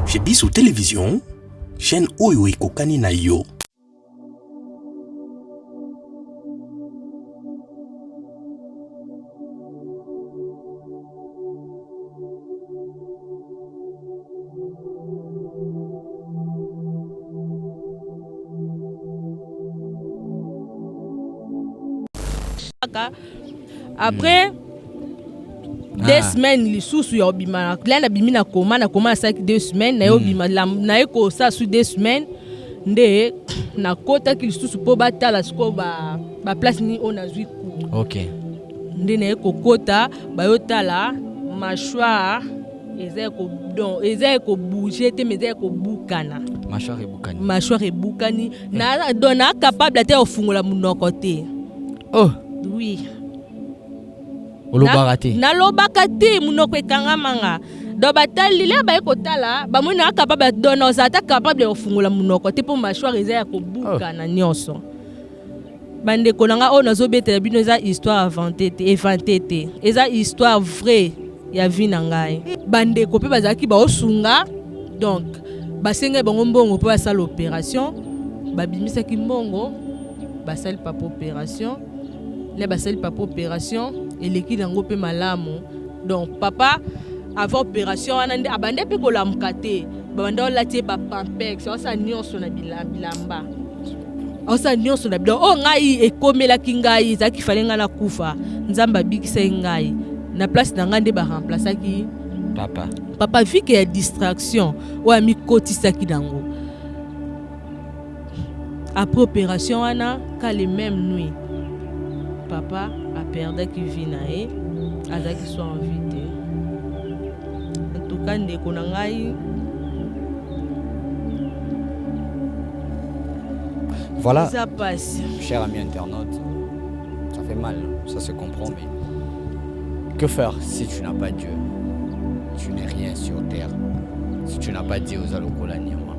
Chez Bissou Télévision, chaîne Oyo Ekokani na yo. Après 2 semaines, les sous-sous yobima. Là, na bimi na koma 2 semaines. Na yobima na eko sa sous 2 semaines. Nde na kota ki sous po batala sko ba place ni onazui ku. OK. Nde na eko kota ba yotala mâchoire eza ko bouger te mais eza ko bukana. Mâchoire e bukani. Na dona capable te ofungola munoko te. Oh. Oui. Na lobaka te munoko ekangamanga. Do batali le ba ekotala ba mona capable dona ozata capable ofungola munoko te po mâchoire eza ko buka na nyonso. Bande konanga o nazo betela bino eza histoire inventée te. Eza histoire vraie ya vie na ngai. Bande ko pe bazaki ba osunga donc basenga bango mbongo po basala opération babimisaki mbongo basali papa opération. Les basali papa opération et l'équipe nango pe malamu donc papa avant opération anande abande pe ko lamkate banda latie ba pampex osa nyonso na bilamba osa nyonso na bilamba o ngai ekomela kingai zaki falenga na kufa nzamba bikisa ngai na place na ngande ba remplacer ki papa fike ya distraction o ami kotisa ki nango après opération ana ka les mêmes nuits papa a perdu qui vit naé avec qui soit invité en tout cas ndeko na ngai voilà ça passe cher ami internaute ça fait mal ça se comprend mais que faire si tu n'as pas Dieu tu n'es rien sur terre si tu n'as pas Dieu aux alokolaniama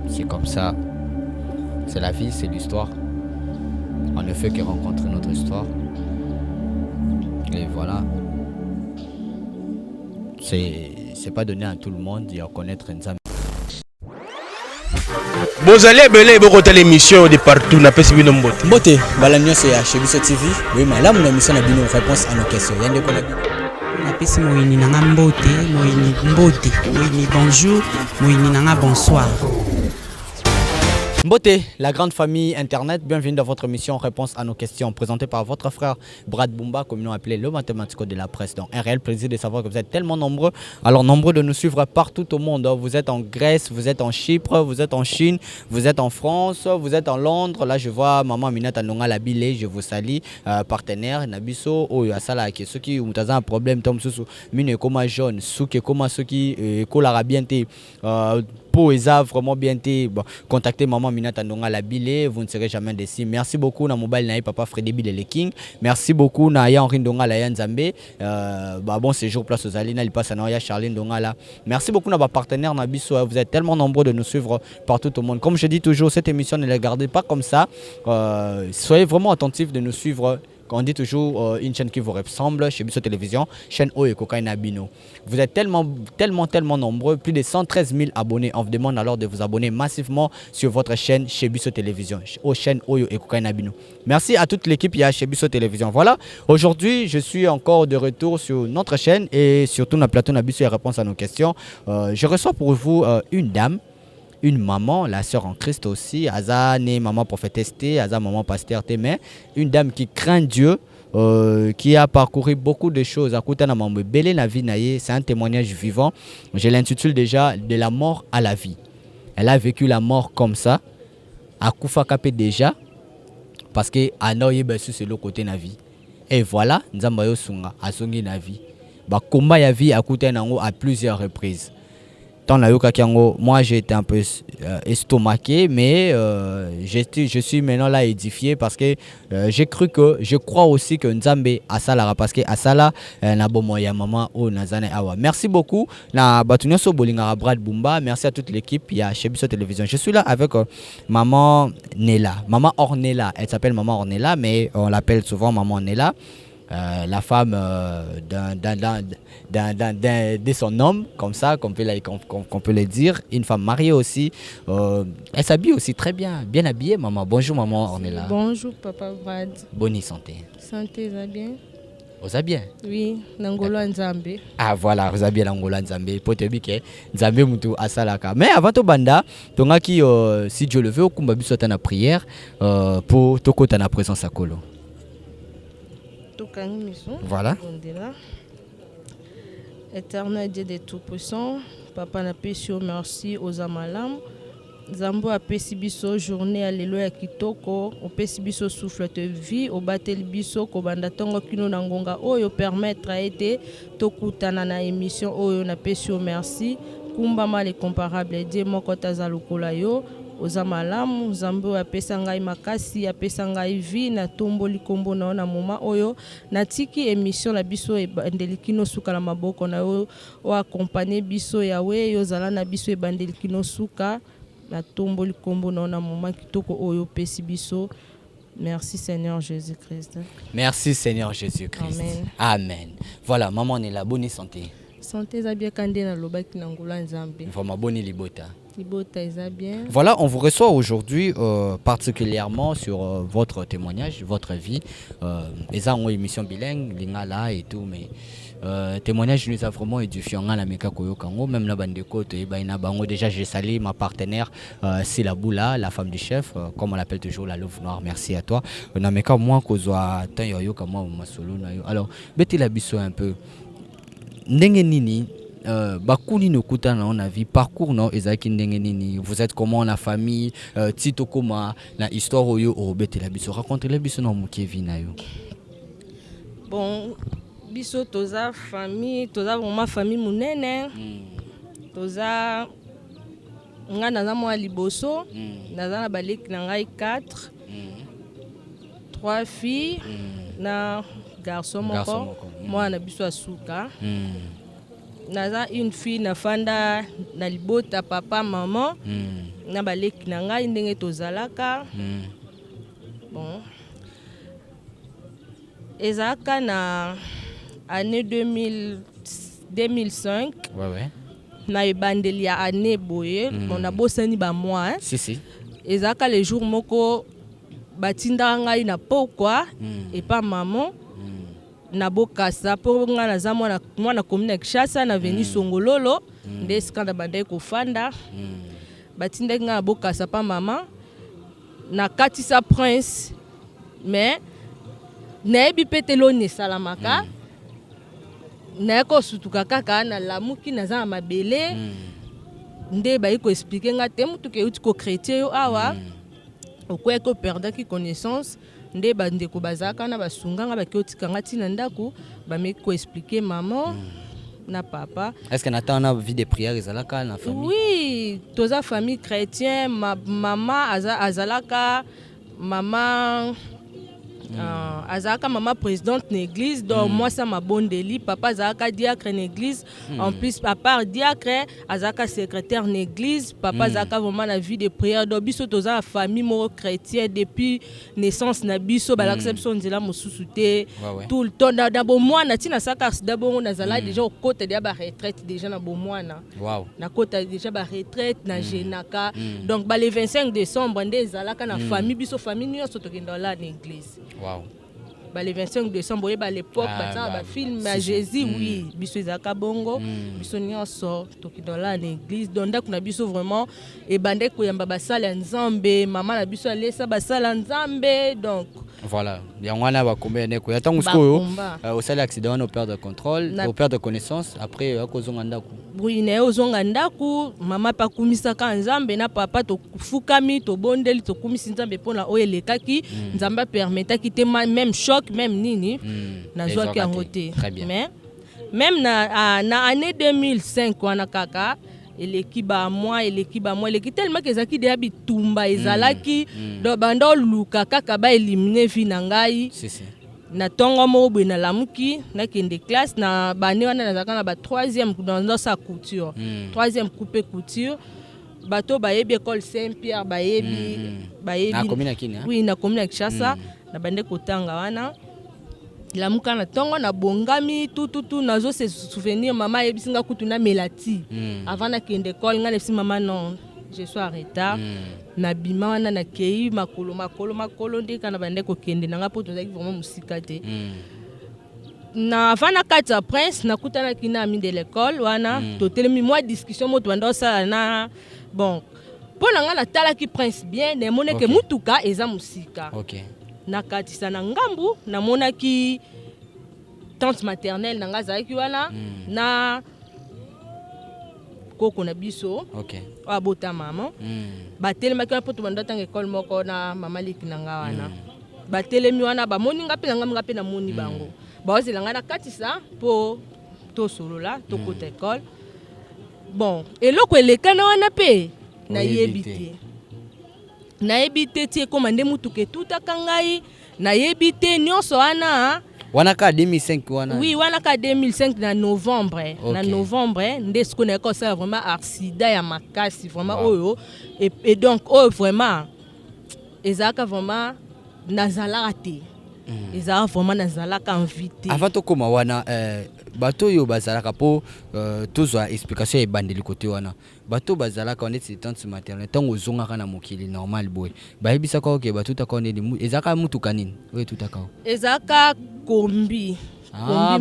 c'est comme ça c'est la vie c'est l'histoire. On ne fait que rencontrer notre histoire. Et voilà. C'est pas donné à tout le monde de reconnaître Nzambe. Vous allez belé beaucoup l'émission de partout na pesi bino mbote. Mbote, balamio c'est chez Bissou TV. Oui, mais là mon émission na bino réponse à nos questions. Yande ko na pesi moyini nanga mbote, moyini bonjour, moyini nanga bonsoir. Mbote, la grande famille internet, bienvenue dans votre émission Réponse à nos questions, présentée par votre frère Brad Bumba, comme nous appelé le mathématico de la presse. Donc un réel plaisir de savoir que vous êtes tellement nombreux, alors nombreux de nous suivre partout au monde. Vous êtes en Grèce, vous êtes en Chypre, vous êtes en Chine, vous êtes en France, vous êtes en Londres. Là je vois maman Minata Nonga Labile, je vous salue, partenaire Nabiso, Asala, ceux qui ont un problème, Tom Soussou, Mine Koma jaune, Souke Koma, ceux qui Kolara Bienté, pour Eza vraiment bien contactez maman Minata Nonga Labile, vous ne serez jamais déçus. Merci beaucoup na mobile na papa Freddy Bile King. Merci beaucoup na ya Henri Ndonga la Nzambe. Bon séjour place aux Alina, il passe à ya Charline Ndonga là. Merci beaucoup na ba partenaire na biso, vous êtes tellement nombreux de nous suivre partout au monde. Comme je dis toujours, cette émission ne la gardez pas comme ça. Soyez vraiment attentifs de nous suivre. On dit toujours une chaîne qui vous ressemble chez Bissou Télévision, chaîne Oyo Ekokani na bino. Vous êtes tellement nombreux, plus de 113 000 abonnés. On vous demande alors de vous abonner massivement sur votre chaîne chez Bissou Télévision, aux chaînes Oyo Ekokani na bino. Merci à toute l'équipe chez Bissou Télévision. Voilà, aujourd'hui je suis encore de retour sur notre chaîne et surtout dans le plateau na Bissou et réponse à nos questions. Je reçois pour vous une dame. Une maman, la sœur en Christ aussi, Azane, maman prophétesse, Azane, maman pasteur, mais une dame qui craint Dieu, qui a parcouru beaucoup de choses. C'est un témoignage vivant. Je l'intitule déjà de la mort à la vie. Elle a vécu la mort comme ça, à Koufa Kapé déjà, parce que Anoye Bessu c'est le côté de la vie. Et voilà, Nzambayo Sunga, a songi la vie. Combat la vie à côté à plusieurs reprises. Moi j'ai été un peu estomaqué, mais je suis maintenant là édifié parce que je crois aussi que Nzambe Asala, parce que Asala na bomoya maman o nazane awa. Merci beaucoup na batunyoso bolinga Brad Bumba, merci à toute l'équipe chez Bissou Télévision. Je suis là avec maman Nela, maman Ornella, elle s'appelle maman Ornella mais on l'appelle souvent maman Nela. la femme de son homme, comme ça, qu'on peut le dire. Une femme mariée aussi. Elle s'habille aussi très bien, bien habillée, maman. Bonjour, maman, on est là. Bonjour, papa Brad. Bonne santé. Santé, ça bien? Vous allez bien? Oui, Nangolo Nzambe. Ah voilà, vous avez bien l'Angola Nzambe. Pour te dire que Nzambe mutu asalaka. Mais avant tout banda, tonga qui si Dieu le veut, au kumba biso tana prière pour toko tana présence à Kolo. Tokangi miso. Voilà. Éternel Dieu de Tout-Puissant, Papa na pesio merci aux amalam. Zambo apesi biso journée alléluia kitoko, opesi biso souffle de vie, obateli biso kobanda tongo kino na ngonga oyo permettre ete tokutana na émission oyo na pesio merci. Kumba mal comparable Dieu moko taza lokola yo. Oza malamu Zambo apesa ngai makasi apesa ngai vie na tomboli kombo na na moma oyo natiki émission la biso ebandelikino suka na maboko na yo o accompagner biso yawe yo zala na biso ebandelikino suka na tomboli kombo na moma kitoko oyo pesi biso. Merci Seigneur Jésus-Christ. Merci Seigneur Jésus-Christ. Amen. Amen. Voilà, maman on est là, bonne santé. Santé za bien kande na lobaki na ngula Nzambe. Vraiment bonne libota. Bien. Voilà, on vous reçoit aujourd'hui particulièrement sur votre témoignage, votre vie. Les gens ont une émission bilingue, l'ingala et tout, mais témoignage nous a vraiment édifié. On a la meka koyo kango, même la bande de côte et baina bango. Déjà, j'ai salué ma partenaire, c'est la Boula, la femme du chef, comme on l'appelle toujours la Louve Noire. Merci à toi. On a meka moi kozoa tan yo kama masolo na yo. Alors, beti la biso un peu. Ndenge nini bakuni no kutana on a vie parcours non ezaki ndenge nini vous êtes comment la famille tito koma na histoire oyo obete la biso raconter la biso na mokie vie na yo. Bon biso toza famille toza vraiment famille munene toza nga naza mwa liboso naza na baleki na ngai 4 3 filles na garçon moko mwana biso asuka. Naza une fille na fanda na libota papa maman na baleki na ngai ndenge tozalaka. Bon ezaka na année 2005 ouais na ebandeli ya année boye on a bosani ba mois si ezaka les jours moko batinda ngai na pokwa et pas maman na bokasa po nga na za mwana commune Kinshasa na veni Songololo nde skanda bandai ko fanda batinda nga na bokasa pa mama na katisa prince mais na ebi petelo ne salamaka na ko sutuka kaka na lamuki na za mabele nde ba ko expliquer nga te mutu ke uti ko chrétien yo awa okwe ko perdre ki connaissance nde bandeko bazaka na basunganga bakiotikanga tina ndako bameki ko expliquer maman na papa. Est-ce que Nathan a vie de prière ezalaka na famille? Oui, toza famille chrétien, maman azalaka maman azalaka maman présidente d'église donc moi ça m'a bondeli papa azalaka diacre d'église en plus à part diacre azalaka secrétaire d'église papa azalaka vraiment la vie de prière donc biso toza la famille mo chrétien depuis naissance na biso balakisa biso nzela mosusu te tout le temps na bo mwana tina saka d'abord nazala déjà au côté de ba retraite déjà na bo mwana na côté déjà ba retraite na jenaka donc ba le 25 décembre ndé ezalaka na famille biso famille nyonso tokenda la na église. Wow. Bah, le 25 décembre, à l'époque, bah, film à Jésus, oui, biso ezaka bongo, biso nyonso toki dans la l'église, donc on a biso vraiment et bande ko yamba basala nzambe, maman na biso alesa basala nzambe, donc voilà, yangwana ba combien neko yatangu skoyo au sala accident on perd de contrôle, on perd de connaissance après akozonga ndako. Oui, na ozonga ndako, mama pa kumisa ka nzambe na papa to fukami to bondeli to kumisa nzambe pona oyelekaki, nzamba permetaki te même choc même nini na joaki angote. Mais même na année 2005 wana kaka l'équipe à moi tellement que zaki de bitumba ezalaki do bando luka kaka ba éliminer fi na ngai na tongo mo bo na lamuki na kende classe na bane wana nazaka na ba 3e dans sa couture 3e coupé couture bato bayebi école Saint-Pierre bayebi na commune Kina oui na commune Kinshasa na bande kotanga wana lamuka na tongo na bongami tout nazo se souvenir mama yebisinga kutu na melati avant na kende école nga nefsi mama non je suis en retard na bima wana na kei makolo ndika na bande ko kende nanga poto zaki vraiment musika te na avant na kati ya prince na kutana kina ami de l'école wana to telemi moi discussion moto bando sala na bon pona nga na tala ki prince bien ne moneke mutuka eza musika na katisa na ngambu na monaki tante maternelle nanga zaki wana na koko na biso abota mama batelema ki poto bando tanga école moko na mama liki nanga wana batelemi wana ba moni ngape nanga ngape na moni bango bazela nga na katisa po to solola to kota école bon eloko elekana wana pe na yebite tie komande mutuke tutaka ngai na yebite nyonso wana ka 2005 wana oui wana ka 2005 na novembre na novembre nde ce qu'on a comme ça vraiment accident ya makasi vraiment oyo et donc vraiment ezaka vraiment nazalaka te ezaka vraiment nazalaka invité avant to koma wana bato yo bazalaka po tozwa explication ebandeli côté wana bato bazalaka on est tante maternelle tango zongaka na mokili normal boy bayebisa ko ke bato takone ezaka mutuka nini we tutaka ezaka kombi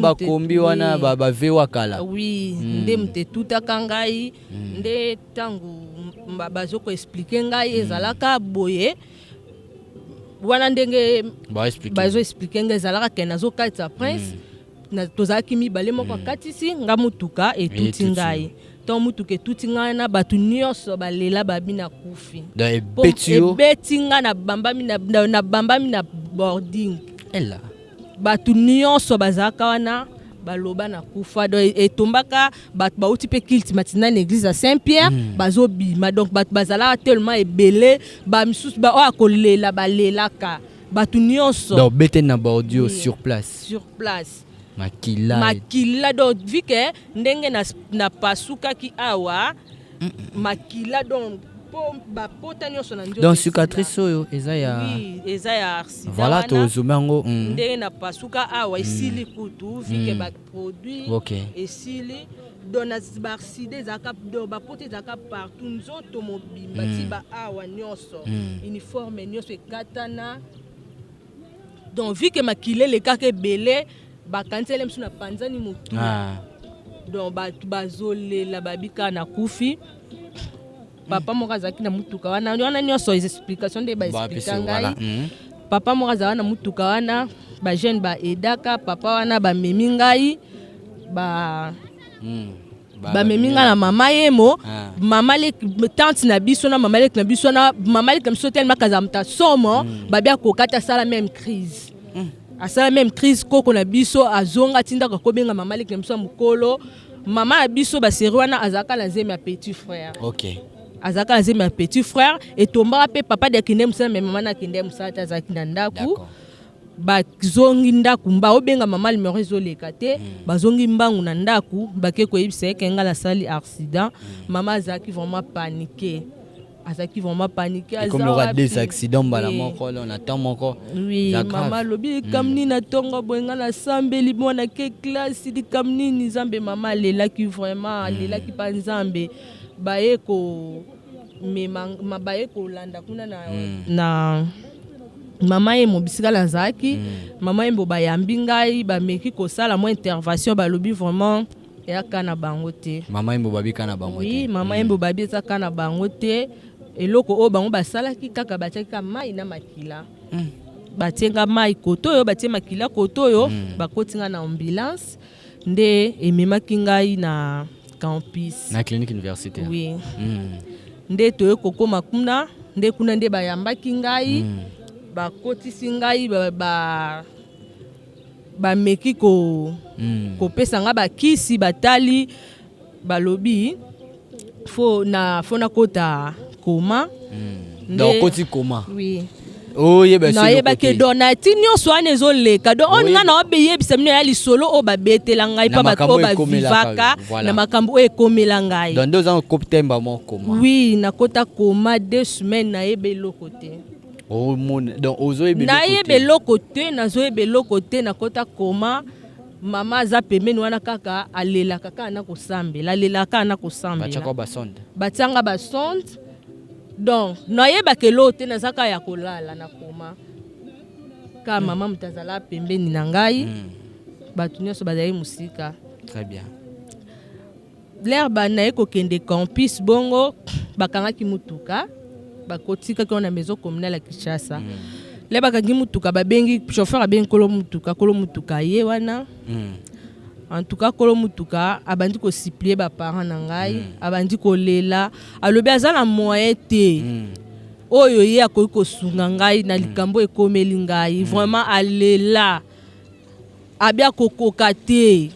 bakombi wana bavewa kala oui nde mte tutaka ngai nde tango bazoko expliquer ngai ezalaka boye wana ndenge bazo expliquer ngai ezalaka ke nazo kati prince na tozaki mibale moko katisi nga mutuka etuti ngai to mutuka etuti ngai na batu nyonso balela babina kufi ebeti nga na bambami na boarding ela batu nyonso bazaka wana baloba na kufa do etombaka bat bauti pe kilti matina na église à Saint-Pierre bazo bima donc bat bazala tellement ebele ba misusu ba akolela balelaka batu nyonso donc bete na bordio sur place makila do vike ndenge na pasuka ki awa makila donc donc cicatrice oyo eza ya accident voilà tozumango ndenge na pasuka awa esili kutu vike ba produit esili dona barside zaka do bapote zaka partout nzoto mobimba ti ba awa nyonso uniforme nyonso ekatana donc vike makilele kaka ebele bakansele msu na panzani motu donc bazolela babika na kufi papa moko azalaki na mutuka wana nyonso explication nde baexplika ngai papa moko azalaki na mutuka wana bajeune baedaka papa wana bamemi ngai bamemi ngai na mama yemo mama tante na biso na mama leki na biso na mama leki na biso telema kaza muta somo babia kokata asala même crise asala même crise koko na biso azonga tindaka kobenga mama leki na biso ya mokolo mama ya biso baseri wana azalaka na nzembe ya petit frère azaka azemi ya petit frère etombaka pe papa de kinde musala me mama na kinde musala ta azaki na ndaku bazongi ndaku mba obenga mama numéro ezoleka te bazongi mbangu na ndaku bake koyebisa eke nga lasali accident mama azaki vraiment paniqué comme il y aura des accidents bala moko on attend moko oui mama lobi kamni na tongo boenga na sambeli bona ke classe di kamni ni zambe mama lela ki vraiment lela ki pa nzambe baeko mabaeko landa kuna na mama ye mobisika la zaki mama ye mboba yambi ngai bameki kosala mo intervention balobi vraiment yaka na bango te mama ye mboba bika na bango te oui mama ye mboba bika na bango te eloko o bango basalaki kaka batiaka mai na makila batienga mai koto yo batie makila koto yo bakotinga na ambulance nde ememaki ngai na campus na clinique universitaire oui nde toye kokoma kuna nde kuna nde bayambaki ngai bakotisi ngai bameki kopesa nga bakisi batali balobi fo na kota koma donc koti koma oui nayebaki donati nyonso wana ezoleka don oninga na obeyebisa mino ya lisolo oyo babetela ngai mpa bato oyo bavivaka na makambo oyo ekomela ngai donc oza kotemba moko koma oui nakota koma 2 semaines nayeba eloko te Donc ozoyeba nayeba eloko te nazoyeba eloko te nakota koma mama aza pembeni wana kaka alelaka kaka na kosambela alelaka na kosambela batianga basonde donc nayebaka eloko te nazaka ya kolala na koma ka mama moto azala pembeni na ngai bato nyonso bazali mosika. Très bien. L'air banaye kokende campus bongo bakangaki mutuka bakotikaki wana maison communale ya Kinshasa. Le bakangi mutuka babengi chauffeur abengi kolo mutuka ye wana. En tout cas kolo mutuka abandi ko supplier ba parents na ngai abandi ko lela alobi azala moyen te. Oyo ye akoki kosunga ngai na likambo ekomeli ngai vraiment alela abia kokoka te.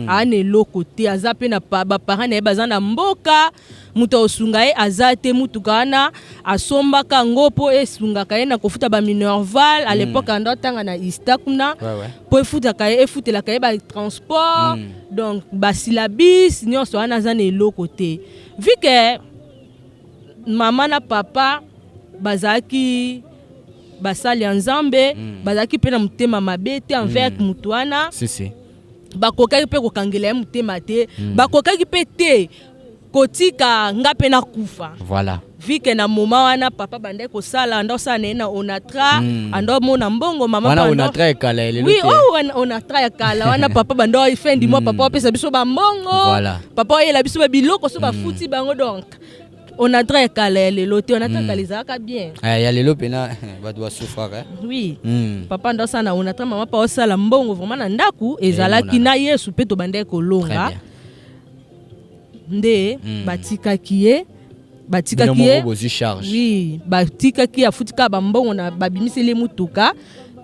Ane loko te aza pe na ba parents na ye baza na mboka muto osunga ye aza te mutuka wana asombaka ngopo esungaka ye na kofuta ba minerval à l'époque ando tanga na istakuna po efutaka ye efutelaka ye ba transport donc ba syllabus nyonso wana aza na eloko te vu que mama na papa bazaki basali ya Nzambe bazaki pe na mutema mabe te envers mutu wana bakokaki pe kokangela ye mutema te bakokaki pe te kotika nga pe na kufa. Voilà. Vike na moma wana papa bande ko sala ando sana na onatra ando mona mbongo mama wana onatra ekala elelo. Oui, onatra ekala wana papa bando ifendi mo papa pesa biso ba mbongo. Voilà. Papa yela biso ba biloko so ba futi bango donc. Onatra ekala elelo te onatra kalizaka bien. Ya lelo pena ba doit souffrir. Oui. Papa ando sana onatra mama pa osala mbongo vraiment na ndaku ezalaki na Yesu pe to bande ko longa. Nde batikaki ye oui batikaki afutika bambongo na babimiseli mutuka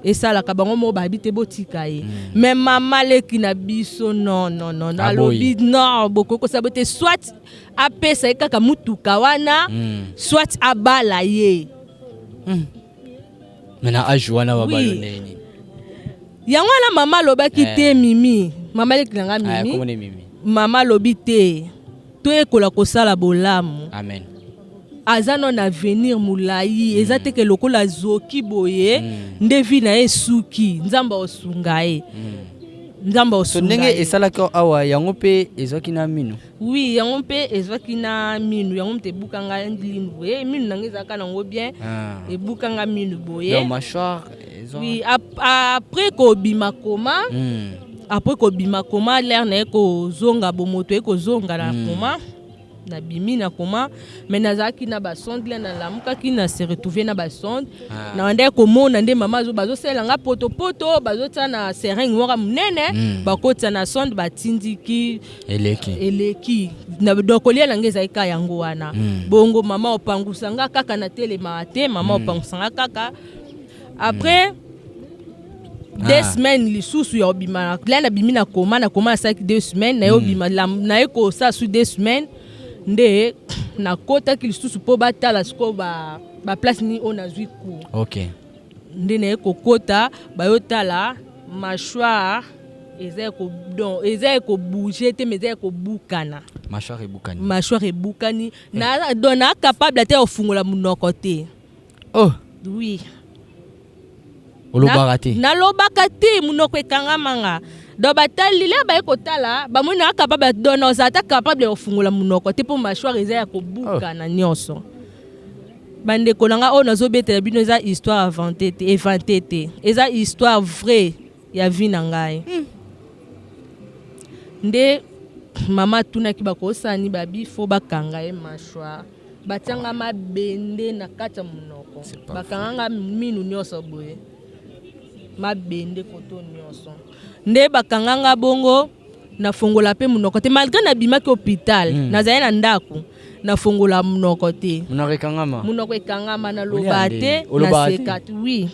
esalaka bango mo babite botika ye mais mama leki na biso non alobi non bokoko sabote soit apesa kaka mutuka wana soit abala ye mena ajuana babalo neni yango na mama lobaki te mimi mama leki nga mimi mama lobi te to ekola kosala bolamu amen azano na avenir mulai eza te ke lokola zoki boye ndevi na esuki nzamba osunga ye nzamba osunga ndenge esalaka awa yango pe ezaki na minu oui yango pe ezaki na minu yango mte bukanga ndilinu boye minu nange ezaka nango bien ebukanga minu boye donc mâchoire oui après ko bima koma après ko bima koma l'air na ko zonga bomoto eko zonga na koma na bimi na koma mais nazaki na ba sonde na lamuka ki na se retrouver na ba sonde na wande ko mona nde mama bazo selanga poto bazo tsa na seringue wora munene bakota na sonde batindiki eleki na dokolia na ngeza ika yango wana bongo mama opangusanga kaka na telema te mama opangusanga kaka après 2 semaines lisusu ya obima na bimi na koma asaki 2 semaines na yo bima na eko sa su 2 semaines nde na kota ki lisusu po batala siko ba place ni ona zui ku OK nde na eko kota ba yotala mâchoire eza ko bouger te mais eza ko bukana mâchoire ebukani na dona capable te ofungola munoko te oui nalobaka te munoko ekangamanga do batali le ba ekotala bamoni capable dona ozata capable ofungola munoko te po mâchoire eza ya kobuka na nyonso bandeko nanga o nazobetela bino eza histoire inventé te eza histoire vraie ya vie na ngai nde mama tunaki bakosani babifo bakanga ye mâchoire batianga mabende na kati ya munoko bakanganga minu nyonso boye mabende koto nyonso nde bakanganga bongo na fongola pe munoko te malgré na bimaki hôpital nazali na ndaku na fongola munoko te munoko ekangama na loba te na sekati oui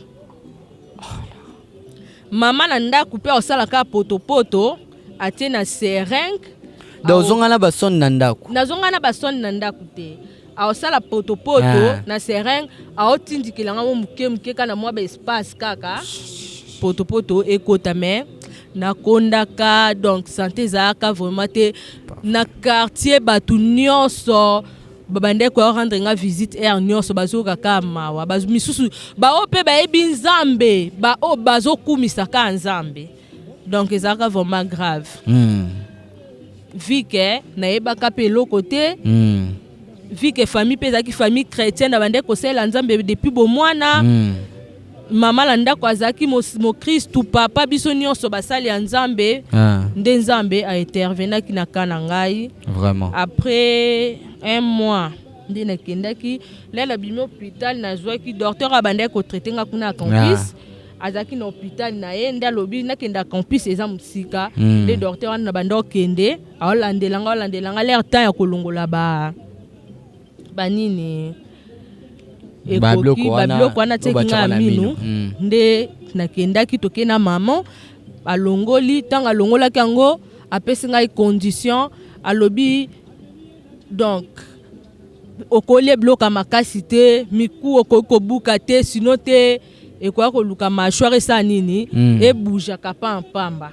mama na ndaku pe osalaka poto atie na seringue dozongana basoni na ndaku nazongana basoni na ndaku te aosala poto na seringue aotindikilanga mo muke kana mwa ba espace kaka poto ekota me na kondaka donc santé ezalaka vraiment te na quartier batu nyonso babandeko rendre nga visite air nyonso bazoka kamawa misusu bao pe bayebi nzambe bao bazokumisaka nzambe donc ezalaka vraiment grave vu que nayebaka mpe eloko te vu que famille mpe ezalaki famille chrétienne na bandeko kosala nzambe depuis bomwana mama na ndako azalaki mokristu papa biso nyonso basali ya nzambe nde nzambe aintervenaki na ka na ngai vraiment après un mois nde nakendaki lela bimi hôpital nazwaki docteur abandaki kotraite nga kuna na campus azalaki na hôpital na ye nde alobi nakenda campus eza mosika nde docteur wana na banda okende aolandelanga l'air temps ya kolongola banini ekoki babiloko wana teki nga minu nde nakendaki toke na mama alongoli ntango alongolaki yango apesi ngai condition alobi donc okolia biloko ya makasi te miku okoki kobuka te sino te ekoya koluka mashware esa nini ebujaka pampamba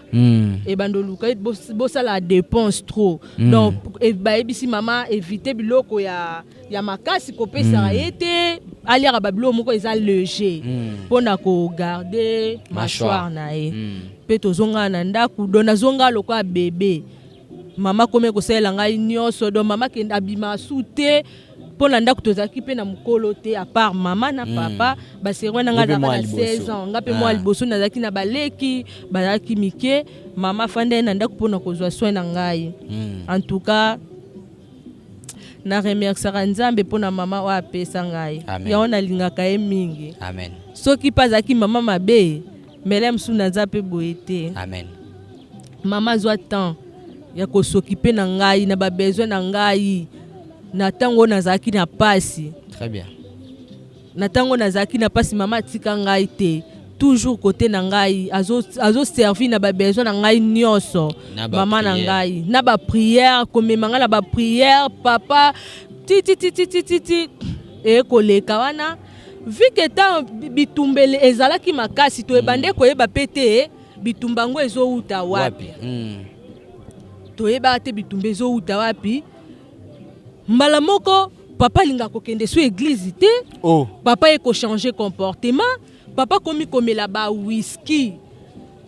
ebandoluka bosala dépense trop donc bayebisi mama éviter biloko ya makasi kopesaka ye te aliaka babiloko moko eza léger mpona kogarde mashware na ye mpe tozongana na ndako do nazonga lokola bebe mama komi kosalela ngai nyonso do mama kende abima su te mpona ndako tozalaki mpe na mokolo te à part mama na papa baserwe na ngai azalaka na 16 ans nga mpe mwa liboso nazalaki na baleki bazalaki mike mama afandai na ndako mpona kozwa soin na ngai en tout cas na remerciaka nzambe mpona mama oyo apesa ngai yango nalingaka ye mingi soki mpe azalaki mama mabe mele mosusu naza mpe boye te mama azwa temps ya kosokipe na ngai na babesoin na ngai na tango nazalaki na pasi très bien na tango nazalaki na pasi mama atika ngai te toujours côté na ngai azo servi na babesoin na ngai nyonso mama na ngai na ba prière komema ngai na ba prière papa ti ekoleka wana vu que tant bitumbele ezalaki makasi to ebande koyeba pete bitumba ngo ezouta wapi toyeba te bitumba ezouta wapi mbala moko papa linga kokende su église te papa eko changer comportement papa komi komela ba whisky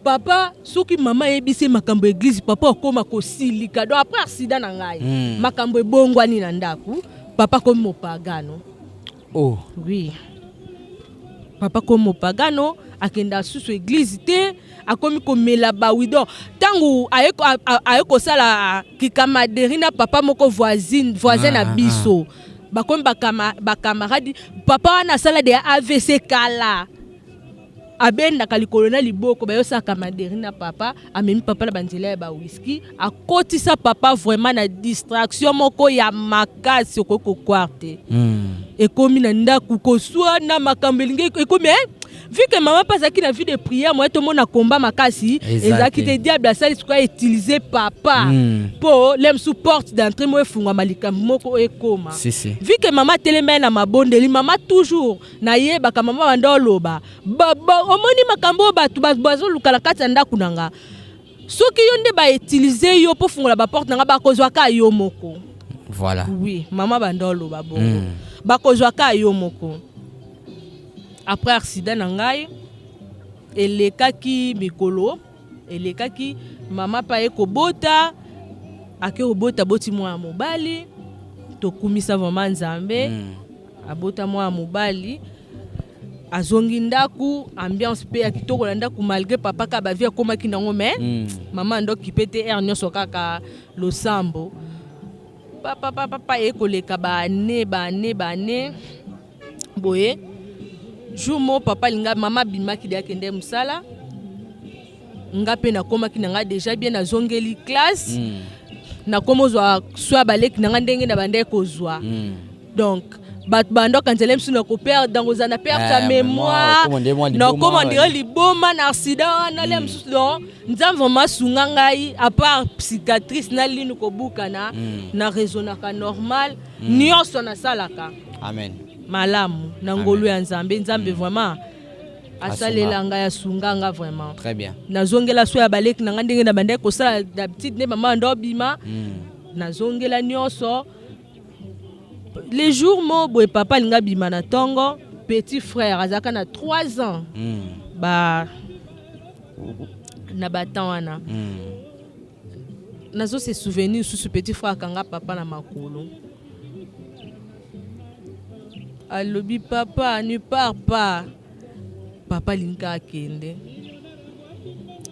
papa soki mama yebise makambo église papa okoma kosilika do après accident na ngai makambo ebongwani na ndaku papa komi mopagano oui papa komi mopagano akenda susu église te akomi komela ba wido tangu ayeko sala kikamaderi na papa moko voisin na biso bakomi bakamaradi papa wana sala de AVC kala abenda kalikolo na liboko bayosa kamaderi na papa amemi papa na banzela ya ba whisky akotisa papa vraiment na distraction moko ya makasi okoko kwarte ekomi na ndaku koswa na makambo elingi ekomi vu que maman pasaki na vie de prière moi tout mona combat makasi ezaki te diable asali sikoa utiliser papa po lem support d'entrée moi funga malika moko ekoma vu que maman telema na mabondeli mama toujours na yeba ka mama bandoloba omoni makambo batu bazo lukala kati ndaku nanga soki yo nde ba utiliser yo po fungola ba porte nanga ba kozwa ka yo moko voilà oui mama bandoloba bongo ba kozwa ka yo moko. Après accident na ngai elekaki mikolo elekaki mama pa ekobota ake obota boti mwa mobali tokumisa vraiment nzambe abota mwa mobali azongi ndaku ambiance pe ya kitoko na ndaku malgré papa ka bavia koma kinango mais mama ndo kipete er nyonso kaka losambo papa ekoleka bane boye Jumo papa linga mama bimaki de akende musala nga pe na koma ki nga déjà bien na zongeli classe na komo zwa swa baleki na ndenge na bande kozwa donc bat bando kanzele msu na ko perdre dans ozana perdre sa mémoire na komo ndire liboma na accident na lem msu don nzamva masunga ngai à part psychiatrice na linu ko bukana na raisonnaka normal nyonso na salaka amen malamu na ngolu ya nzambe vraiment asalela nga ya sunganga vraiment très bien nazongela so ya baleki na ndenge na bande ko sala d'habitude ne mama ndo bima nazongela nyonso les jours mo boy papa linga bimana tongo petit frère azaka na 3 ans ba na batanwana nazo se souvenir sous ce petit frère kanga papa na makolo alobi papa ne pars pas papa linga akende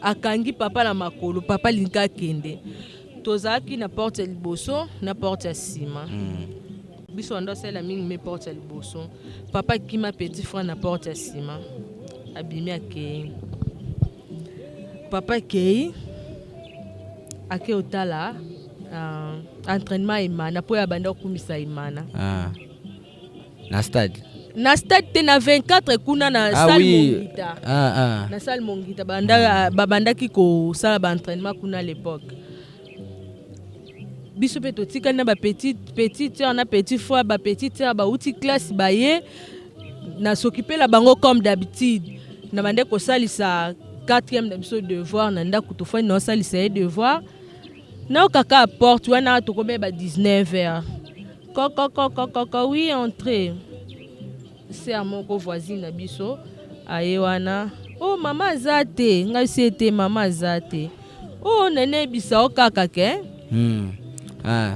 akangi papa na makolo papa linga akende tozaki na porte ya liboso na porte ya sima biso ando sala mingi me porte ya liboso papa kima petit frère na porte ya sima abimi akei papa kei ake otala entraînement imana po ya banda kumisa imana na stade te na 24 kuna na salle Mongita na salle Mongita babandaki ko sala ba entraînement kuna à l'époque biso pe totika na ba petite sœur na petit frère ba petite sœur ba uti classe ba ye na s'occuper la bango comme d'habitude na bande ko salisa 4e de biso devoir na ndako to fa na salisa devoir na kaka porte wana to ko be ba 19h Coco, oui, entrez. C'est à mon voisine na biso ayewana. Oh maman zate, nga c'était maman zate. Oh nene bisa okaka ke.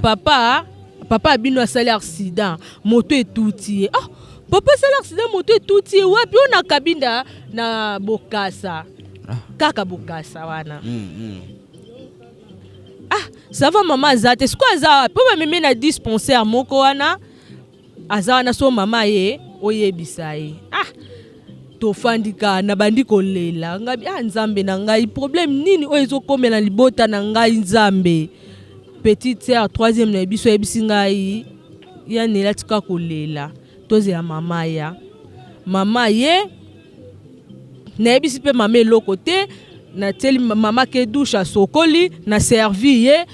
Papa bino asali accident, moto etuti. Ah, papa asali accident moto etuti wapi ona kabinda na Bokassa. Kaka Bokassa wana. Ah, ça va maman zate. C'est quoi ça? Pour me na dispensaire moko wana. Azana so mama ye oyebisa ye. Ah, tofandika na bandiko lela. Ngabi nzambe na ngai problème nini oyezo komela libota na ngai nzambe. Petite sœur 3e na biso yebisi ngai ya nela tika kolela. Toze ya mama ya. Mama ye na yebisi pe mama eloko te. Na teli mama ke douche sokoli na servi ye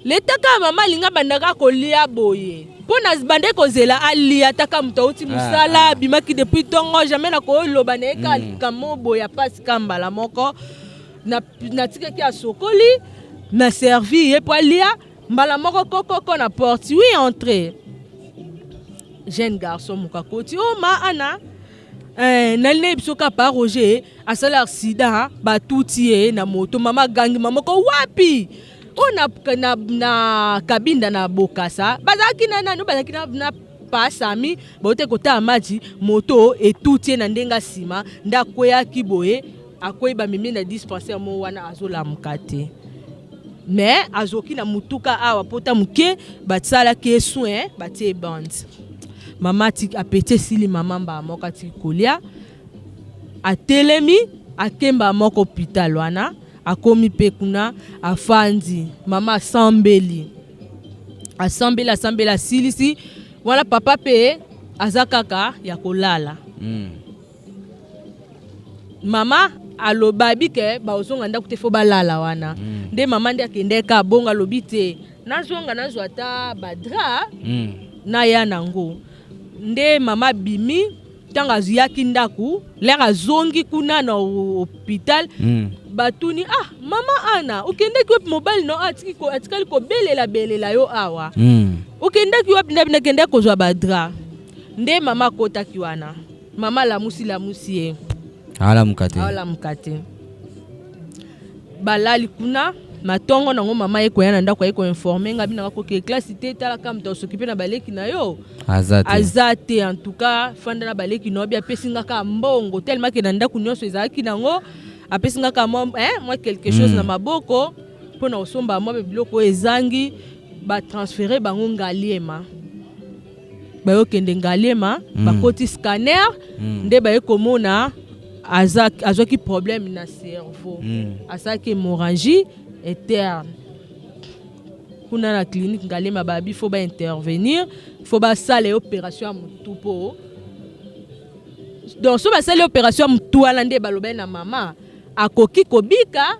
letaka mama linga bandaka kolia boye pona bande kozela alia taka mtauti musala bimaki depuis tongo jamais na ko loba na eka kamo boya passe kambala moko na tika ki sokoli na servi ye po alia mbala moko kokoko na porte oui entrer jeune garçon mukakoti oh ma ana nalne bisoka pa Roger asala accident ba tutie na moto mama gangi mama ko wapi na kabinda na Bokassa bazaki na pasami bote kota maji moto etutie na ndenga sima ndakoya kiboye akoyeba mimi na dispensaire mo wana azola mukate mais azoki na mutuka awa pota muke batsala ke soin batie bande mama ti apete sili mama mba moko ti kolia atelemi akemba moko hôpital wana akomi pe kuna afandi mama asambeli silisi wana papa pe azakaka ya kolala mama alobabi ke baozonga ndako te fo balala wana nde mama nde akendeka bonga lobi te nazonga nazwa ata badra na ya nango nde mama bimi tanga azuyaki ndaku lera azongi kuna na hôpital batuni mama ana ukendeki wapi mobile no atikali ko belela yo awa ukendeki wapi ndabina kende kozwa badra nde mama kotaki wana mama lamusi ye ala mukate balali kuna matongo nango mama ye koya na ndako ye ko informer ngabi na ko ke classe te tala kam to s'occuper na baleki na yo azate en tout cas fanda na baleki no bia pesinga ka mbongo tellement que na ndako nyonso ezaki nango apesinga ka moi quelque chose na maboko pona osomba mo biloko ezangi ba transférer bango ngaliema bayo kende ngaliema bakoti scanner nde baye komona azaki problème na cerveau asaki hémorragie interne kuna na clinique ngalema babi faut ba intervenir faut ba sala opération ya mutu po donc so ba sala opération ya mutu ala nde baloba na mama akoki kobika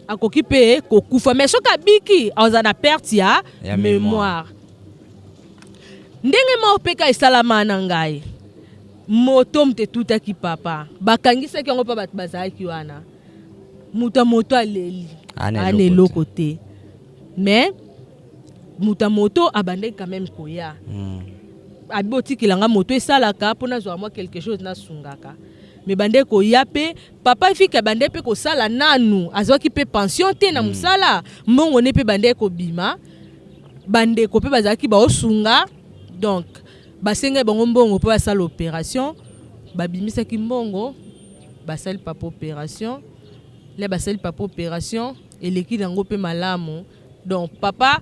akoki pe kokufa mais soka biki azana perte ya mémoire ndenge ma opeka esalama na ngai moto mte tutaki papa bakangisaki yango pa bato bazalaki wana moto aleli ane loko te mais moto abandaki quand même koya aboti kilanga moto esalaka mpona zwa mwa quelque chose nasungaka me bandeko ya pe papa fika bande pe kosala nanu azwaki pe pension te na musala mbongo ne pe bandeko bima bandeko pe bazalaki baosunga donc basenge bango mbongo po basala opération babimisaki mbongo basali papa opération le basali papa opération eleki nango pe malamu donc papa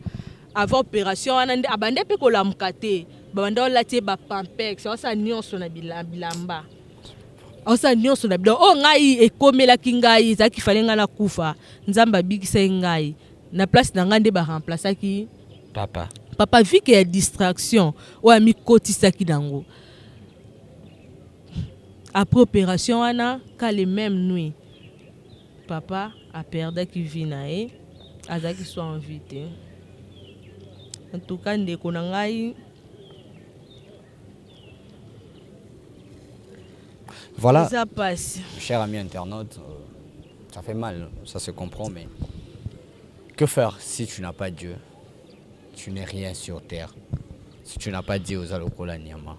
avant opération wana abande pe kolamuka te babanda olati bapampex osa nyonso na bilamba osa nyonso na bilamba o ngai ekomelaki ngai ezalaki fale ngai na kufa nzambe abikisa ngai na place na ngai nde baremplaçaki papa vu que ya distraction oyo amikotisaki nango après opération wana ka les mêmes nuit papa aperdaki vie na ye azalaki so en vie te en tout cas ndeko na ngai. Voilà, Ça passe. cher ami internaute, ça fait mal, ça se comprend, mais que faire si tu n'as pas Dieu? Tu n'es rien sur terre. Si tu n'as pas Dieu aux Alokola Nyama,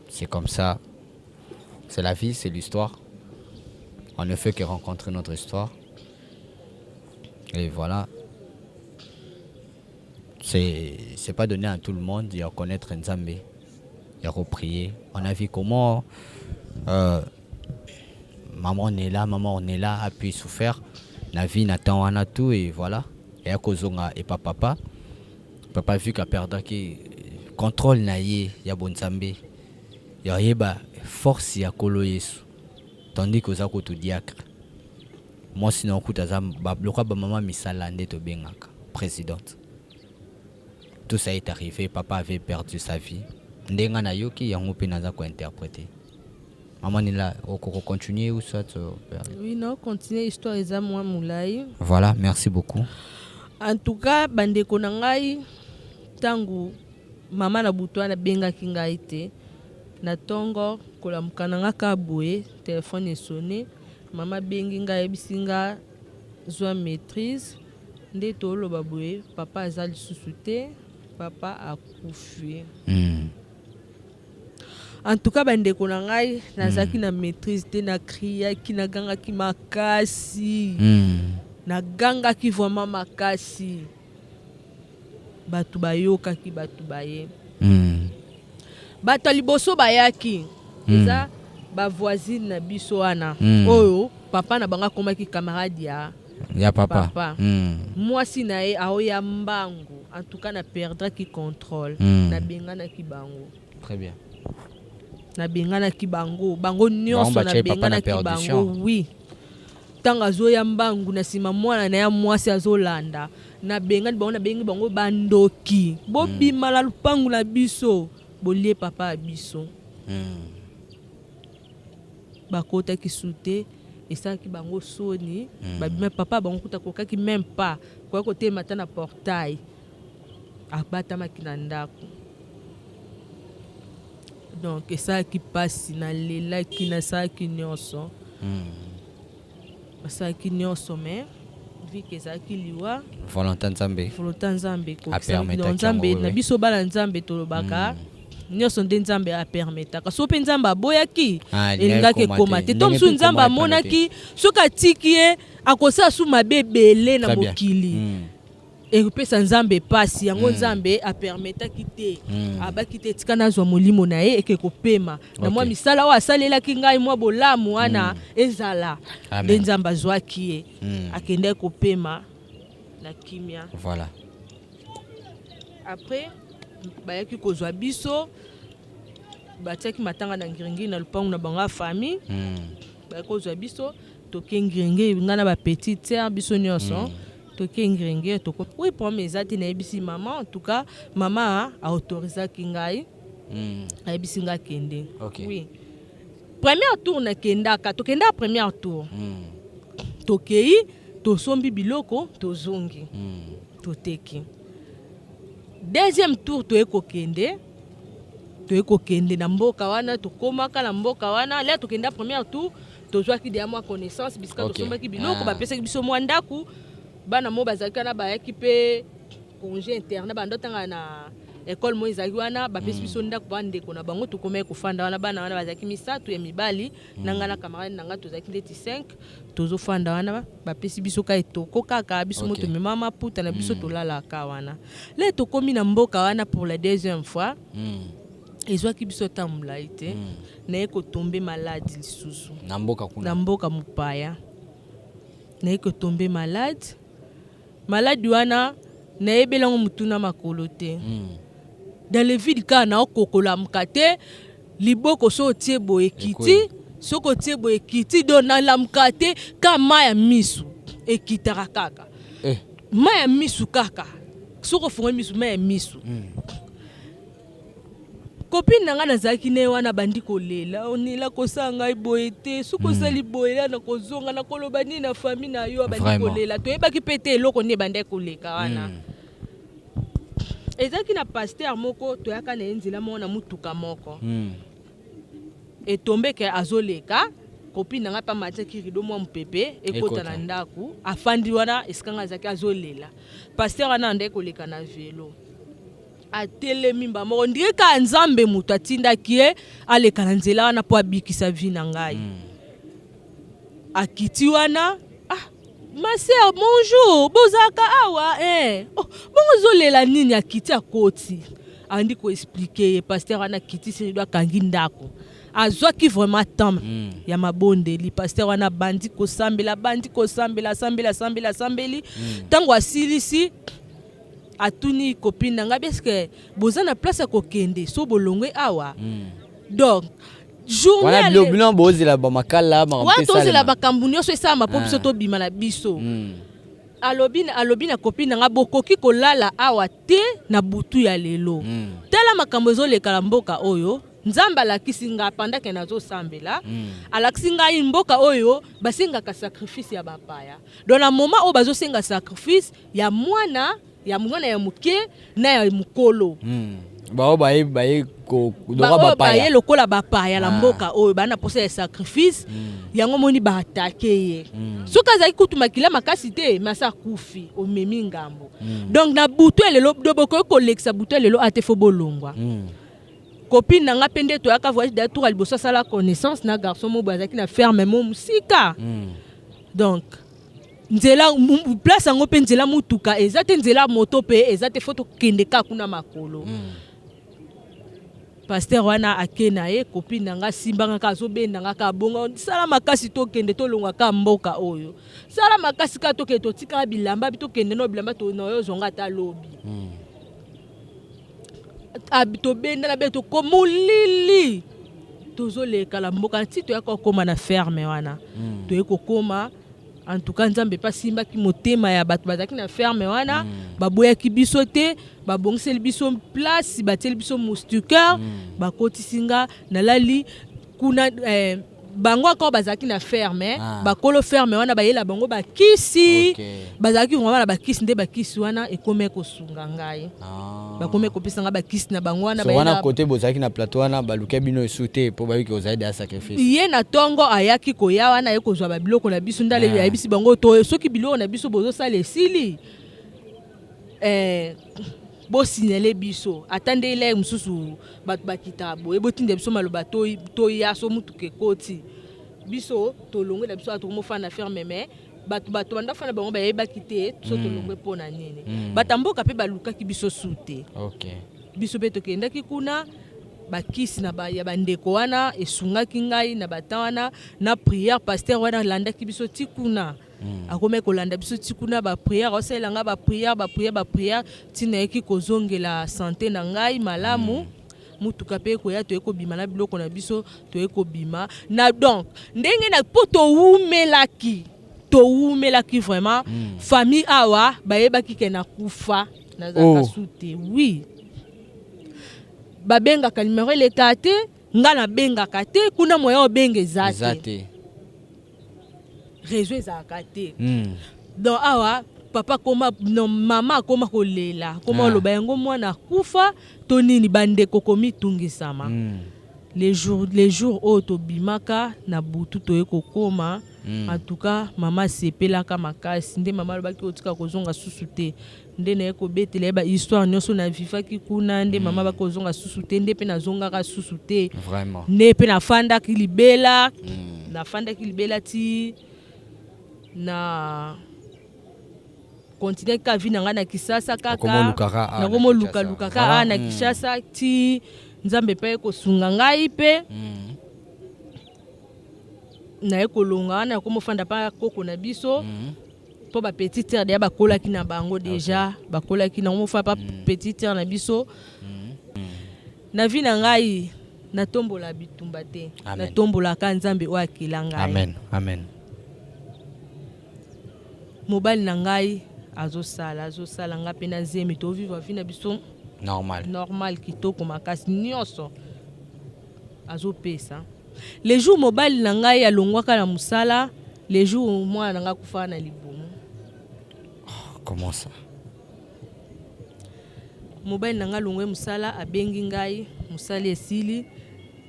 c'est comme ça. C'est la vie, c'est l'histoire. On ne fait que rencontrer notre histoire. Et voilà. C'est pas donné à tout le monde. Il y a connaître Nzambe. Il y a reprier. On a vu comment maman on est là, a pu souffrir. La vie n'attend rien à tout et voilà. Et à cause et papa vu qu'à perdre qui contrôle naïe ya bon Nzambe. Ya yeba force ya kolo Yesu. Tandis que ça tout diacre. Moi sinon kutazam ba bloka ba maman misala ndeto bengaka présidente. Tout ça est arrivé, papa avait perdu sa vie. Ndenga na yoki yango pe naza ko interpréter. Maman est là, on continue ou ça? Oui, non, continuer l'histoire est à moi moulai. Voilà, merci beaucoup. En tout cas, bande konangai tangu maman na butwa na benga kingai te na tongo kola mukananga ka boye téléphone est sonné maman bengi ngai bisinga zwa maîtrise nde tolo baboye papa azali susute papa akufi. En tout cas bande konangai nazaki na maîtrise te na kriya ki na ganga ki makasi na ganga ki vraiment makasi batu bayoka ki batu baye batu liboso bayaki eza ba voisine na biso wana oyo papa na banga komaki camarade ya papa. Mwasi na ye aoya mbangu en tout cas na perdra ki contrôle na bengana ki bango. Très bien. Na bengana ki bango nyonso na bengana ki bango oui. Tanga zo ya mbangu na sima mwana na ya mwasi azolanda na bengani bango na bengi bango bandoki bobima la lupangu na biso bolie papa biso bakota ki sute esaki bango soni babima papa bango kuta kokaki même pas kwa côté mata na portail abata makina ndako donc esaki pasi na lela ki na saki nyonso basaki nyonso mais vu que ezalaki liwa Valentin Nzambe Nzambe na biso bana Nzambe tolobaka nyonso nde Nzambe apermetaka so mpe Nzambe aboyaki elingaki ekoma te to mosusu Nzambe amonaki soki atiki ye akosala su mabe ebele na mokili ekopesa Nzambe pasi yango Nzambe apermetaki te abaki te etika nazwa molimo na ye eke kopema na mwa misala oyo asalelaki ngai mwa bolamu wana ezala nde Nzambe azwaki ye akende kopema na kimia. Voilà. Après bayaki kozwa biso batiaki matanga na ngiringi na lupangu na banga famille bayaki kozwa biso toke ngiringi nga na bapetite sœur biso nyonso toke ngiringi toko oui pour mes ati na ebisi maman en tout cas maman a autorisé kingai a ebisi nga kende. Oui premier tour na kendaka tokenda premier tour tokei tosombi biloko tozongi toteki deuxième tour toekokende na mboka wana tokomaka na mboka wana là tokenda premier tour tozwaki dia mwa connaissance bisika tosombaki biloko bapesaki biso mwa ndaku bana mo bazalika na bayaki pe congé interne bandotanga école mo ezaki wana bapesi biso ndako bandeko na bango tokoma kofanda wana bana wana bazaki misatu ya mibali nanga na camarade nanga tozaki ndeti 5 tozofanda wana bapesi biso ka etoko kaka biso moto mema maputa na biso tolalaka wana le tokomi na mboka wana pour la deuxième fois ezwaki biso tambula ite naye kotombe malade lisusu na mboka kuna na mboka mopaya naye kotombe malade wana nayebelango mutuna makolo te dans le vide ka na okokola mkate liboko so tie boye kiti soko tie boye kiti do na la mkate ka maya misu ekitaka kaka maya misu kaka soko fonga misu maya misu copine nanga nazaki ne wana bandi kolela onila kosanga boye te soko sali boye na kozonga na koloba ni na famille na yo bandi kolela to ebaki pete eloko ne bande koleka wana ezaki na pasteur moko toyaka na enzela mona mutuka moko etombe ke azoleka copine nanga pa mataki rido mwa mpepe ekota na ndaku afandi wana esikanga zaki azolela pasteur wana ande koleka na vélo atelemi mbamoko ndike ka nzambe mutu atindaki ye aleka na nzela wana po abikisa vi na ngai akiti wana ma sœur bonjour bozaka awa bongo zolela nini akiti akoti andi ko expliquer ye pasteur wana kiti se doit kangi ndako azwaki vraiment temps ya mabondeli pasteur wana bandi ko sambela sambeli tango asilisi atuni copine nanga beske boza na place ko kende so bolongwe awa donc journée wana bilan bozela ba makala makambo tozela bakambu nyonso esa mapopi so to bima na biso alobi na copine nanga bokoki kolala awa te na butu ya lelo tala makambo ezoleka na mboka oyo nzamba alakisi nga pendant nazo sambela alakisi ngai mboka oyo basengaka sacrifice ya bapaya dans na moment oyo bazosenga sacrifice ya mwana ya muke na ya mukolo bao baye ko doka bapaya baye lokola bapaya la mboka oyo bana posa ya sacrifice yango moni ba attaquer ye soka zaki kutumakila makasi te masa kufi omemi ngambo donc na butu elelo doboko ko leksa butu elelo atefo bolongwa copine nanga pende to aka voyage de tour alibosa sala connaissance na garçon mo bazaki na ferme mo musika donc nzela place yango pe nzela mutuka ezate nzela moto pe ezate foto kende ka kuna makolo pasteur wana akena ye copine nanga simbanga ka zo benda nga ka bonga sala makasi to kende to longa ka mboka oyo sala makasi ka to ke to tika bilamba bito kende no bilamba to no yo zonga ta lobi abito benda na beto komulili tozoleka la mboka tito ya kokoma na ferme wana to ekokoma en tout cas nzambe pa simba ki motema ya bato bazaki na ferme wana baboya ki biso te babongiseli biso place bateli biso moustiqueur bakotisinga na lali kuna bango encore bazaki na ferme bakolo ferme wana bayela bango bakisi bazaki vraiment na bakisi nde bakisi wana ekome kosunga ngai bakome kopesa nga bakisi na bango wana bayela wana côté bozaki na plateau wana baluka bino esute po bayiki ozaide ya sacrifice ye na tongo ayaki koya wana ekozwa babiloko na biso ndale yayebisi bango to soki biloko na biso bozosala esili bo signale biso atandele mususu bato bakita boye botinde biso maloba to ya so mutuke koti biso tolongwe na biso atomofana ferme mais bato banda fana bango bayebaki te so tolongwe pona nini batamboka pe balukaki biso sute biso pe tokendaki kuna bakisi na ya bandeko wana esungaki ngai na batawana na prière pasteur wana landaki biso tikuna akome kolanda biso tikuna ba prière oselanga ba prière tina eki kozongela santé na ngai malamu mutuka pe koya to ekobima na biloko na biso to ekobima na donc ndenge na poto wumelaki vraiment famille awa bayebaki ke na kufa na zaka sute oui babengaka numéro eleka te nga na bengaka te kuna moya obenge zate réseau ezalaka te donc awa papa koma no mama koma kolela koma loba yango mwana kufa to nini bandeko komitungisama les jours auto bimaka na butu toye kokoma en tout cas mama sepelaka makasi nde mama lobaki otika kozonga susu te nde na ekobetela ba histoire nyonso na vivaki kuna nde mama bakozonga susu te nde pe nazongaka susu te vraiment nde pe nafandaki libela ti na continue ka vi nanga na Kisasa kaka nakomoluka ka na Kisasa ti nzambe pe kosunga ngai pe na ekolonga na komofanda pa koko na biso po ba petit terre de bakolaki na bango déjà bakolaki na mofa pa petit terre na biso na vi na ngai na tombola bitumba te na tombola ka nzambe o akila ngai amen mobali na ngai azosala nga pe na zemi to vivre vi na biso normal kitoko makasi nyonso azopesa les jours mobali na ngai alongwaka na musala les jours mwana na nga kufa na libumu. Comment ça? Mobali na nga longwe musala abengi ngai musala esili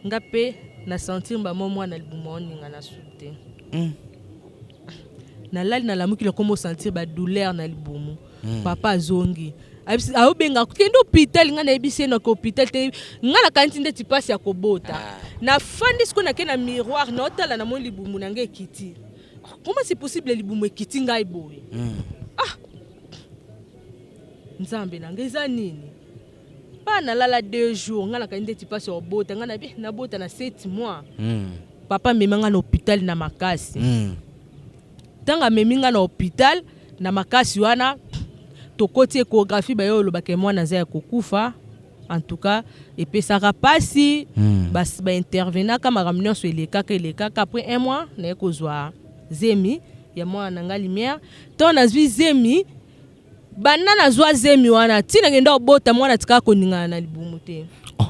nga pe na sentir ba mwana libumu oninga na sute na lali na lamuki le komo sentir ba douleur na libumu papa azongi aobenga kendo hôpital nga na ebise na hôpital te nga na kanti nde ti passe ya kobota na fandi siko na ke na miroir na otala na mo libumu na nge kiti comment c'est possible libumu ekiti ngai boye nzambe na ngeza nini pa na lala 2 jours nga na kanti nde ti passe ya kobota nga na bota na 7 mois papa memanga na hôpital na makasi tanga meminga na hôpital na makasi wana tokoti échographie ba yo lobake mwana za ya kokufa en tout cas epesaka pasi ba intervenir kama ramnyoso eleka après 1 mois na ekozwa zemi ya mwana nga lumière to na zwi zemi bana na zwa zemi wana tina ngenda obota mwana tika koningana na libumu te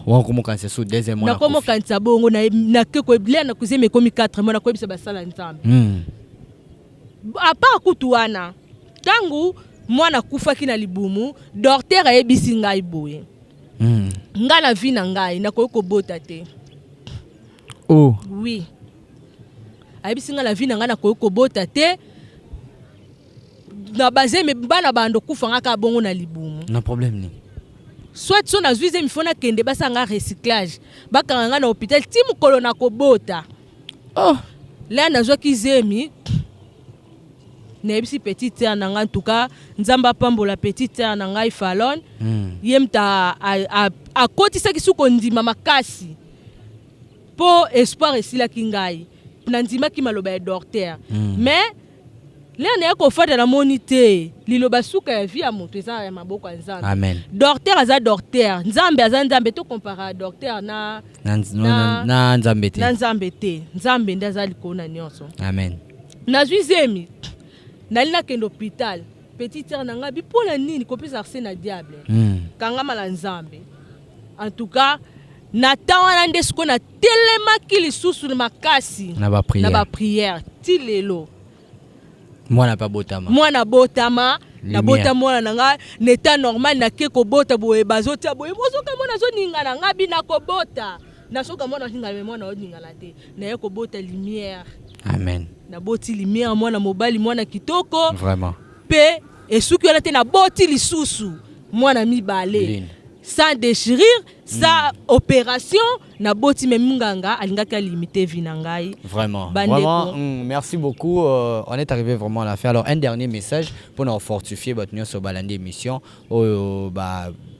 wa komokanisa so 2e mois na komokanisa bongo na keko eblia na kuzeme komi 4 mois na koyebisa basala nzambe apa kutu wana tangu mwana kufaki na libumu docteur ayebisi ngai boye nga na vi na ngai nakoki kobota te oui ayebisi nga na vi na ngai nakoki kobota te na bazeme bana bando kufa nga ka bongo na libumu na problème ni soit so na zwize mifona kende basanga recyclage bakanga nga na hôpital ti mukolo na kobota là nazwaki zemi nebisi petite terre na nga en tout cas nzamba pambola petite terre na ngai Falon yemta a kotisa kisuko ndima makasi po espoir esila kingai na ndima ki maloba ya docteur mais là na ko fada na monite liloba suka ya vie ya moto eza ya maboko ya nzambe amen docteur aza docteur nzambe aza nzambe to compara docteur na nzambe te na nzambe te nzambe ndaza likona nyonso amen na zwizemi nalina kendo hôpital petite terre na nga bipola nini kopesa arsène na diable kanga mala nzambe en tout cas na tawana nde siko na telemaki lisusu na makasi na ba prière ti lelo mwana botama na bota mwana na nga neta normal na ke kobota boye bazotia boye mozoka mwana zoninga na nga bina kobota na soka mwana ninga mwana oninga la te na ye kobota lumière amen na boti lumière mwana mobali mwana kitoko vraiment pe esuki wana te na boti lisusu mwana mibale sans déchirure sans opération na boti memunganga alingaka limiter vie na ngai vraiment merci beaucoup on est arrivé vraiment à la fin. Alors un dernier message pour nous fortifier votre union sur balandi émission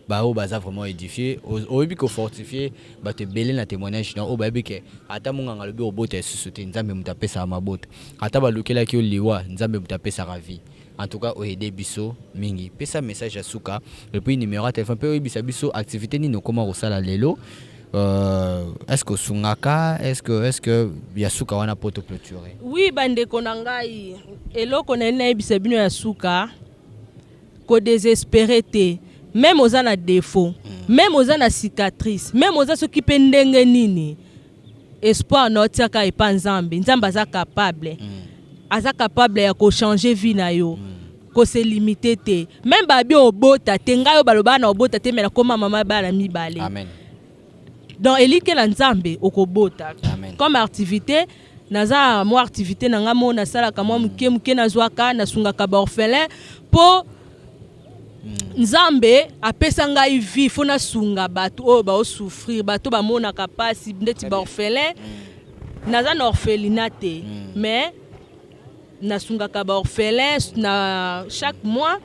baza vraiment édifié oyebi ko fortifier bato belé na témoignage na oyebi ke ata munganga lobi obota esusuti nzambe mutapesa mabota ata balukela ki oliwa nzambe mutapesa ravi en tout cas oyede biso mingi pesa message à suka et puis numéro de téléphone pe oyebisa biso activité ni no comment osala lelo est-ce que sungaka est-ce que ya suka wana poto clôturer oui bande konangai eloko na ebisa bino ya suka ko désespérer te même aux na défaut même aux na cicatrice même aux ceux qui pendenge nini espoir notiaka epa nzambe nzambe aza capable ya ko changer vie na yo ko se limiter te même babi obota te ngai yo baloba na obota te mais na koma mama bana mibale amen donc elikela nzambe okobota. Amen. Comme activité naza mo activité nanga mo na sala ka mo muke na zwaka na sungaka ba orphelin po nzambe apesa ngai vie fo na sunga bato o ba o souffrir bato ba mona kapasi ndeti ba orphelin naza na orphelinat te mais na sungaka ba orphelin na chaque mois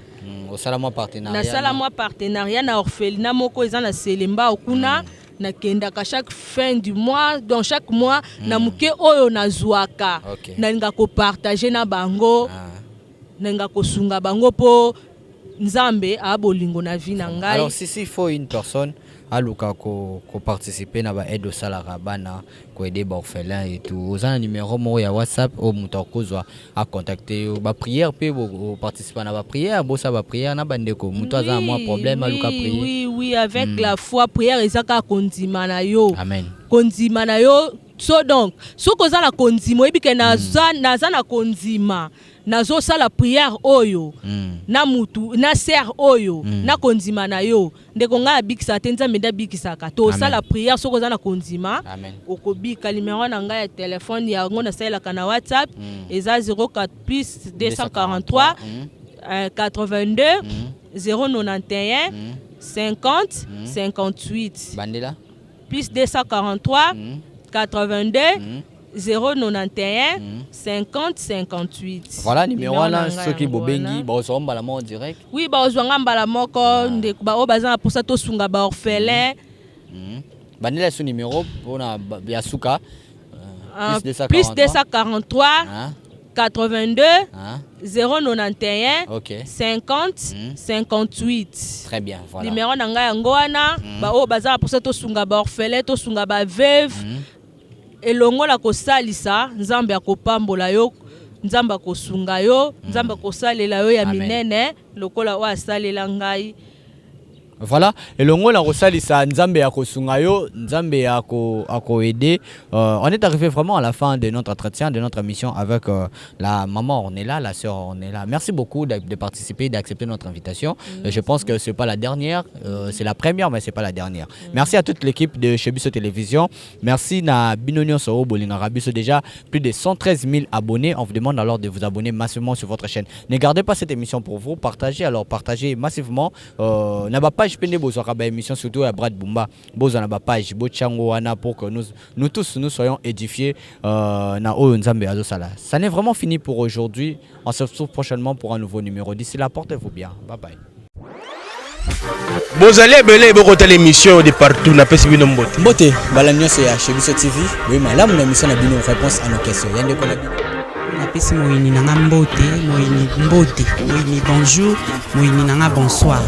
au salamo partenariat na salamo partenariat na orphelinat moko eza na Selemba okuna na kendaka chaque fin du mois donc chaque mois na muke oyo na zwaka na nga ko partager na bango na nga ko sunga bango po nzambe a bolingo na vie na ngai. Alors si il faut une personne à luka ko participer na ba aide au salaire bana ko aider ba orphelin et tout aux un numéro mo ya WhatsApp au mutakozwa à contacter ba prière pe bo participer na ba prière bo sa ba prière na bandeko muto za moi problème à luka prier. Oui avec la foi prière ezaka kondima na yo. Amen. Kondima na yo so donc so koza na kondima ebike na za na kondima nazo sala prière oyo na mutu na ser oyo na kondima na yo ndeko nga bikisa te nzambe nda bikisaka to sala prière soko za na kondima okobika numéro na nga ya téléphone ya ngo na sala kana WhatsApp eza 04 plus 243 82 091 50 58 bandela plus 243 82 091 50 58. Voilà numéro là ceux qui bobengi ba osomba la mort direct. Oui ba ozwanga mbala moko ndeko ba obaza pour ça to sunga ba orphelin. Bandela ce numéro pona ya suka plus 243 82 091 50 58. Très bien, voilà. Numéro nanga yango wana ba obaza pour ça to sunga ba orphelin to sunga ba veuve. Elongo la kosalisa nzambe akopambola yo nzambe akosunga yo nzambe akosalela yo ya minene lokola wa asalela ngai. Voilà, et le mot la rosalisa nzambe ya kosunga yo nzambe ya ko aider. On est arrivé vraiment à la fin de notre entretien, de notre émission avec la maman Ornella, la sœur Ornella. Merci beaucoup de participer, d'accepter notre invitation. Je pense que c'est pas la dernière, c'est la première mais c'est pas la dernière. Merci à toute l'équipe de chez Bisso Télévision. Merci na Binonio Soro Bolinga Rabiso, déjà plus de 113 000 abonnés. On vous demande alors de vous abonner massivement sur votre chaîne. Ne gardez pas cette émission pour vous, partagez, alors partagez massivement. N'a pas je peux besoin de émission surtout à Brad Bumba besoin de page bochango wana pour que nous tous nous soyons édifiés na o nzambe azosala. Ça n'est vraiment fini pour aujourd'hui. On se retrouve prochainement pour un nouveau numéro. D'ici là, portez-vous bien. Bye bye. Vous allez belé beaucoup l'émission de partout na pesi bino mbote. Mbote bala nyonso ya chez Bisso TV. Oui malamu na émission na bino réponse à nos questions. Yande ko na bino. Napesi moyini nanga mbote, moyini bonjour, moyini nanga bonsoir.